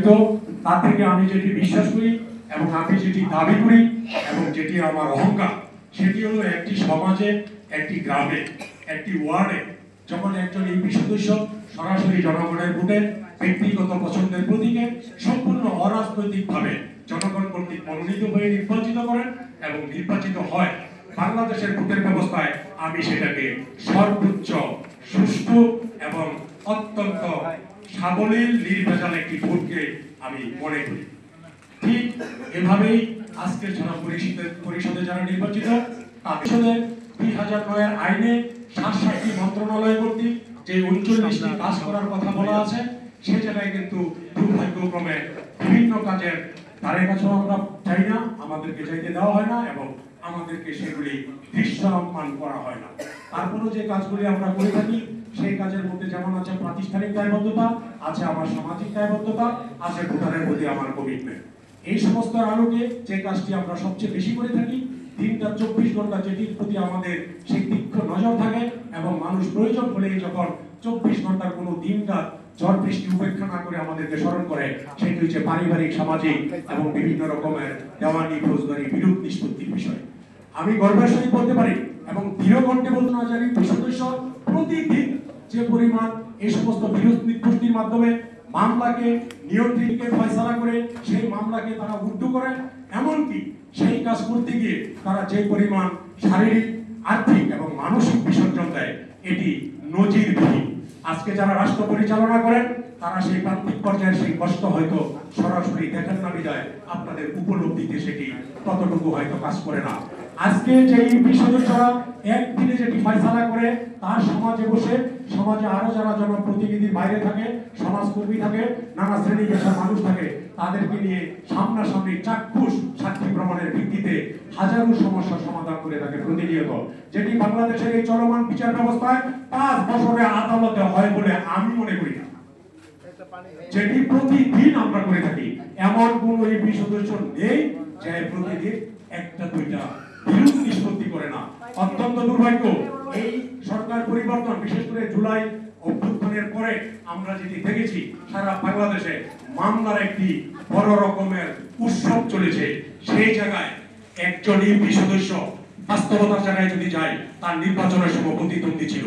দায়িত্ব, তার থেকে আমি যেটি বিশ্বাস করি এবং আমি যেটি দাবি করি এবং যেটি আমার অহংকার, সেটি হলো একটি সমাজে, একটি গ্রামে, একটি ওয়ার্ডে যখন একজন ইউপি সদস্য সরাসরি জনগণের ভোটে ব্যক্তিগত পছন্দের প্রতীকে সম্পূর্ণ অরাজনৈতিকভাবে জনগণ কর্তৃক মনোনীত হয়ে নির্বাচিত করেন এবং নির্বাচিত হয়, বাংলাদেশের ভোটের ব্যবস্থায় আমি সেটাকে সর্বোচ্চ সুষ্ঠু এবং অত্যন্ত সাবলীল নির্বাচন একটি ভোটকে আমি মনে করি। ঠিক এভাবেই আজকের জেলা পরিষদে যারা নির্বাচিত তাদের 2009 আইনে 7টি মন্ত্রণালয় কর্তৃক যে 39টি কাজ করার কথা বলা আছে, সে জায়গায় কিন্তু দুর্ভাগ্যক্রমে বিভিন্ন কাজের ধারে কাছেও আমরা চাই না, আমাদেরকে চাইতে দেওয়া হয় না এবং আমাদেরকে সেগুলি দৃশ্যমান করা হয় না। তারপরেও যে কাজগুলি আমরা করে থাকি সেই কাজের মধ্যে যেমন আছে প্রাতিষ্ঠানিক দায়বদ্ধতা, আছে আমার সামাজিক দায়বদ্ধতা, আছে ভোটারের প্রতি আমার কমিটমেন্ট। এই সমস্ত আলোকে যে কাজটি আমরা সবচেয়ে বেশি করে থাকি, দিনটা 24 ঘন্টা যেটির প্রতি আমাদের সেই তীক্ষ্ণ নজর থাকে এবং মানুষ প্রয়োজন হলে যখন 24 ঘন্টার কোনো দিনটা ঝড় বৃষ্টি উপেক্ষা না করে আমাদেরকে স্মরণ করে, সেটি হচ্ছে পারিবারিক, সামাজিক এবং বিভিন্ন রকমের দেওয়ানি, ফৌজদারি বিরোধ নিষ্পত্তির বিষয়। আমি গর্বের সহিত বলতে পারি এবং দৃঢ় কণ্ঠে বলতে না জানি সদস্য প্রতিদিন যে পরিমাণ এই সমস্ত বিরোধ নিষ্পত্তির মাধ্যমে মামলাকে নিয়ন্ত্রণকে ফয়সালা করে সেই মামলাকে তারা উদ্ধ করে, এমনকি সেই কাজ করতে গিয়ে তারা যে পরিমাণ শারীরিক, আর্থিক এবং মানসিক বিসর্জন দেয়, এটি নজিরবিহীন। আজকে যারা রাষ্ট্র পরিচালনা করেন তারা সেই প্রান্তিক পর্যায়ের সেই কষ্ট হয়তো সরাসরি দেখেন না বিদায় আপনাদের উপলব্ধিতে সেটি ততটুকু হয়তো কাজ করে না। আজকে যে ইউপি সদস্যরা একদিনে যেটি ফয়সালা করে তার সমাজে বসে, সমাজে আরো যারা জনপ্রতিনিধির বাইরে থাকে, সমাজকর্মী থাকে, নানা শ্রেণী পেশার মানুষ থাকে, তাদেরকে নিয়ে সামনাসামনি চাক্ষুষ সাক্ষী প্রমাণের ভিত্তিতে হাজারো সমস্যার সমাধান করে থাকে প্রতিনিয়ত, যেটি বাংলাদেশের এই চলমান বিচার ব্যবস্থায় 5 বছরে আদালতে হয় বলে আমি মনে করি না। যেটি প্রতিদিন আমরা করে থাকি, এমন কোন ইউপি সদস্য নেই যে প্রতিদিন একটা দুইটা বিরোধ নিষ্পত্তি করে না। অত্যন্ত দুর্ভাগ্য, এই সরকার পরিবর্তন বিশেষ করে জুলাই অভ্যুত্থানের পরে আমরা যেটি দেখেছি সারা বাংলাদেশে মামলার একটি বড় রকমের উৎসব চলেছে। সেই জায়গায় একজন ইউপি সদস্য বাস্তবতার জায়গায় যদি যায়, তার নির্বাচনের সময় প্রতিদ্বন্দ্বী ছিল,